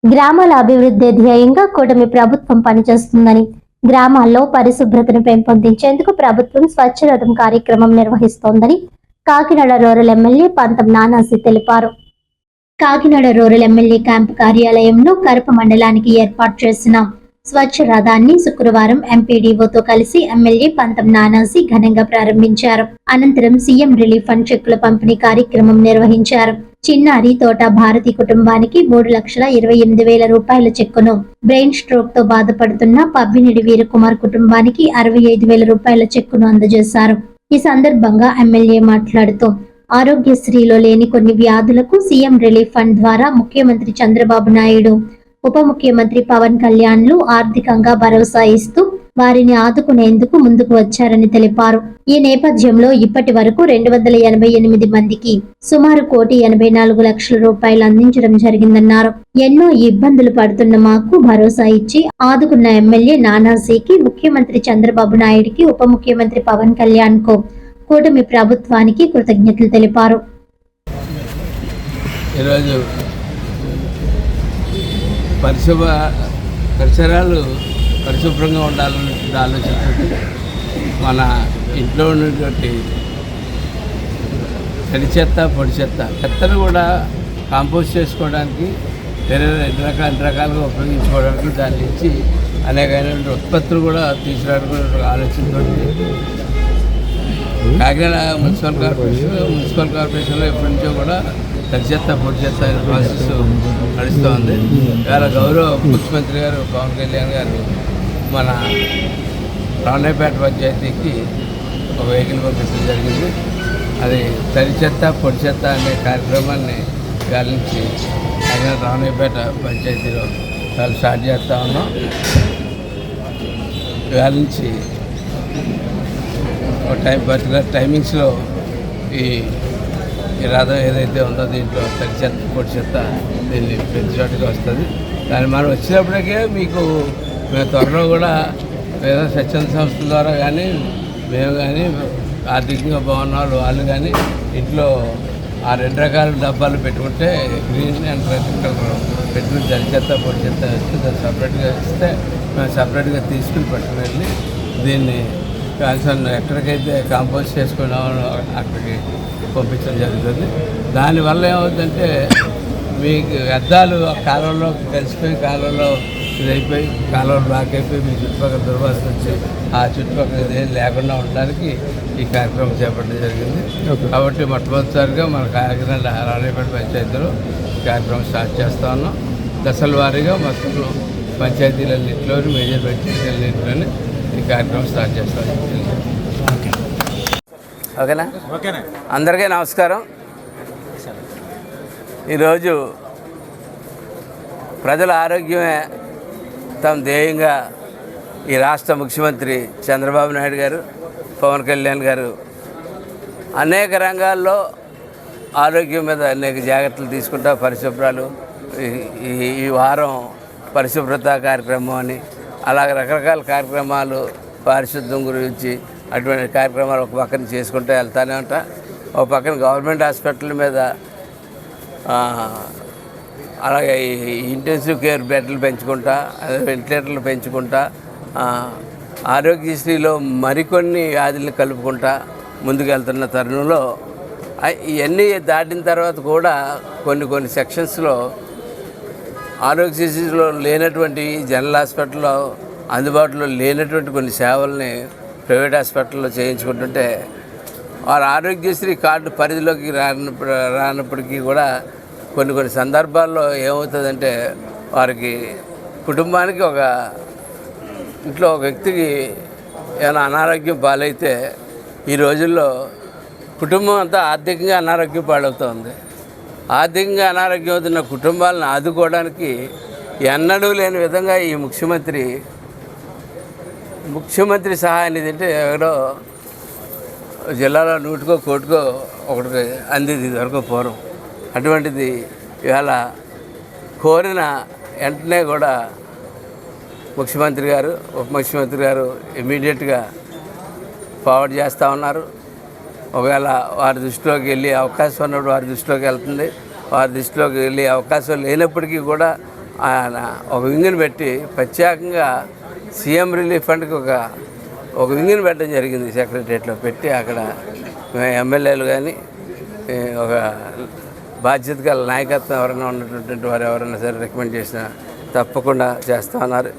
గ్రామాల అభివృద్ధి ధ్యేయంగా కూటమి ప్రభుత్వం పనిచేస్తుందని, గ్రామాల్లో పరిశుభ్రతను పెంపొందించేందుకు ప్రభుత్వం స్వచ్ఛరథం కార్యక్రమం నిర్వహిస్తోందని కాకినాడ రూరల్ ఎమ్మెల్యే పంతం నానాసి తెలిపారు. కాకినాడ రూరల్ ఎమ్మెల్యే క్యాంపు కార్యాలయంలో కరప మండలానికి ఏర్పాటు చేసిన స్వచ్ఛ రథాన్ని శుక్రవారం ఎంపీడీఓతో కలిసి ఎమ్మెల్యే పంతం నానాసి ఘనంగా ప్రారంభించారు. అనంతరం సీఎం రిలీఫ్ ఫండ్ చెక్కుల పంపిణీ కార్యక్రమం నిర్వహించారు. చిన్నారి తోట భారతి కుటుంబానికి 3,28,000 రూపాయల చెక్కును, బ్రెయిన్ స్ట్రోక్ తో బాధపడుతున్న పబ్బినిడి వీరకుమార్ కుటుంబానికి 65,000 రూపాయల చెక్కును అందజేశారు. ఈ సందర్భంగా ఎమ్మెల్యే మాట్లాడుతూ ఆరోగ్యశ్రీలో లేని కొన్ని వ్యాధులకు సీఎం రిలీఫ్ ఫండ్ ద్వారా ముఖ్యమంత్రి చంద్రబాబు నాయుడు, ఉప ముఖ్యమంత్రి పవన్ కళ్యాణ్లు ఆర్థికంగా భరోసా ఇస్తూ వారిని ఆదుకునేందుకు ముందుకు వచ్చారని తెలిపారు. ఈ నేపథ్యంలో ఇప్పటి వరకు 288 మందికి సుమారు 1,84,00,000 రూపాయలు అందించడం జరిగిందన్నారు. ఎన్నో ఇబ్బందులు పడుతున్న మాకు భరోసా ఇచ్చి ఆదుకున్న ఎమ్మెల్యే నానాజీకి, ముఖ్యమంత్రి చంద్రబాబు నాయుడికి, ఉప ముఖ్యమంత్రి పవన్ కళ్యాణ్ కు, కూటమి ప్రభుత్వానికి కృతజ్ఞతలు తెలిపారు. పరిసరాలు పరిశుభ్రంగా ఉండాలనే ఆలోచనతో మన ఇంట్లో ఉన్నటువంటి తడి చెత్త, పొడి చెత్తను కూడా కాంపోస్ట్ చేసుకోవడానికి వేరే రెండు రకాలుగా ఉపయోగించుకోవడానికి దాని నుంచి అనేకమైన ఉత్పత్తులు కూడా తీసుకురావడానికి ఆలోచనతో కాకినాడ మున్సిపల్ కార్పొరేషన్లో ఎప్పటి నుంచో కూడా తడి చెత్త, పొడి చెత్త ప్రాసెస్ నడుస్తోంది. ఇవాళ గౌరవ ముఖ్యమంత్రి గారు పవన్ కళ్యాణ్ గారు మన రావులపేట పంచాయతీకి ఒక వెహికల్ పంపించడం జరిగింది. అది తడి చెత్త, పొడి చెత్త అనే కార్యక్రమాన్ని ఇవాళ నుంచి రావులపేట పంచాయతీలో చాలా స్టార్ట్ చేస్తూ ఉన్నాం. ఇవాళ నుంచి పర్టికులర్ టైమింగ్స్లో ఈ రథం ఏదైతే ఉందో దీంట్లో తడి చెత్త, పొడి చెత్త దీన్ని ప్రతి చోటుకి వస్తుంది. దాన్ని మనం వచ్చినప్పటికే మీకు మేము త్వరలో కూడా ఏదో స్వచ్ఛంద సంస్థల ద్వారా కానీ మేము కానీ ఆర్థికంగా బాగున్న వాళ్ళు కానీ ఇంట్లో ఆ 2 రకాల డబ్బాలు పెట్టుకుంటే గ్రీన్ అండ్ రెడ్ కలర్ పెట్టుకుని తడి చెత్త, పొడి చెత్త ఇస్తే దాన్ని సపరేట్గా ఇస్తే మేము సపరేట్గా తీసుకుని పట్టుకుని వెళ్ళి దీన్ని ఎక్కడికైతే కాంపోస్ట్ చేసుకున్నామో అక్కడికి పంపించడం జరుగుతుంది. దానివల్ల ఏమవుతుందంటే మీకు వ్యర్థాలు ఆ కాలంలో కలిసిపోయి కాలంలో ఇదైపోయి కాలువలు బ్లాక్ అయిపోయి మీ చుట్టుపక్కల దుర్వాసన వచ్చి ఆ చుట్టుపక్కల ఏం లేకుండా ఉండడానికి ఈ కార్యక్రమం చేపట్టడం జరిగింది. కాబట్టి మొట్టమొదటిసారిగా మన కాకినాడ రావులపేట పంచాయతీలో ఈ కార్యక్రమం స్టార్ట్ చేస్తూ ఉన్నాం. దశల వారీగా మొత్తం పంచాయతీలన్నింటిలోని మేజర్ పంచాయతీలన్నింటిలోని ఈ కార్యక్రమం స్టార్ట్ చేస్తాం. ఓకేనా? అందరికీ నమస్కారం. ఈరోజు ప్రజల ఆరోగ్యమే తమ ధ్యేయంగా ఈ రాష్ట్ర ముఖ్యమంత్రి చంద్రబాబు నాయుడు గారు, పవన్ కళ్యాణ్ గారు అనేక రంగాల్లో ఆరోగ్యం మీద అనేక జాగ్రత్తలు తీసుకుంటా పరిశుభ్రాలు ఈ వారం పరిశుభ్రత కార్యక్రమం అని అలాగే రకరకాల కార్యక్రమాలు పారిశుద్ధ్యం గురించి అటువంటి కార్యక్రమాలు ఒక పక్కన చేసుకుంటూ వెళ్తూనే ఉంటా. ఒక పక్కన గవర్నమెంట్ హాస్పిటల్ మీద అలాగే ఇంటెన్సివ్ కేర్ బెడ్లు పెంచుకుంటా, వెంటిలేటర్లు పెంచుకుంటా, ఆరోగ్యశ్రీలో మరికొన్ని వ్యాధులను కలుపుకుంటా ముందుకు వెళ్తున్న తరుణంలో ఇవన్నీ దాటిన తర్వాత కూడా కొన్ని సెక్షన్స్లో ఆరోగ్యశ్రీలో లేనటువంటి జనరల్ హాస్పిటల్లో అందుబాటులో లేనటువంటి కొన్ని సేవల్ని ప్రైవేట్ హాస్పిటల్లో చేయించుకుంటుంటే వారు ఆరోగ్యశ్రీ కార్డు పరిధిలోకి రానప్పటికీ కూడా కొన్ని సందర్భాల్లో ఏమవుతుందంటే వారికి కుటుంబానికి ఇంట్లో ఒక వ్యక్తికి ఏమైనా అనారోగ్యం పాలైతే ఈ రోజుల్లో కుటుంబం అంతా ఆర్థికంగా అనారోగ్యం పాలవుతుంది. ఆర్థికంగా అనారోగ్యం అవుతున్న కుటుంబాలను ఆదుకోవడానికి ఎన్నడూ లేని విధంగా ఈ ముఖ్యమంత్రి సహాయ నిధి అంటే ఎక్కడో జిల్లాలో 100కో 1,00,00,000కో ఒకటికి అందింది ఇదివరకు పూర్వం. అటువంటిది ఇవాళ కోరిన వెంటనే కూడా ముఖ్యమంత్రి గారు, ఉప ముఖ్యమంత్రి గారు ఇమీడియట్గా ఫార్వర్డ్ చేస్తూ ఉన్నారు. ఒకవేళ వారి దృష్టిలోకి వెళ్ళే అవకాశం ఉన్నప్పుడు వారి దృష్టిలోకి వెళ్తుంది. వారి దృష్టిలోకి వెళ్ళే అవకాశం లేనప్పటికీ కూడా ఆయన ఒక వింగ్ని పెట్టి ప్రత్యేకంగా సీఎం రిలీఫ్ ఫండ్కి ఒక వింగ్ని పెట్టడం జరిగింది. సెక్రటరియట్లో పెట్టి అక్కడ ఎమ్మెల్యేలు కానీ ఒక బాధ్యత గల నాయకత్వం ఎవరైనా ఉన్నటువంటి వారు ఎవరైనా సరే రికమెండ్ చేసినా తప్పకుండా చేస్తూ ఉన్నారు.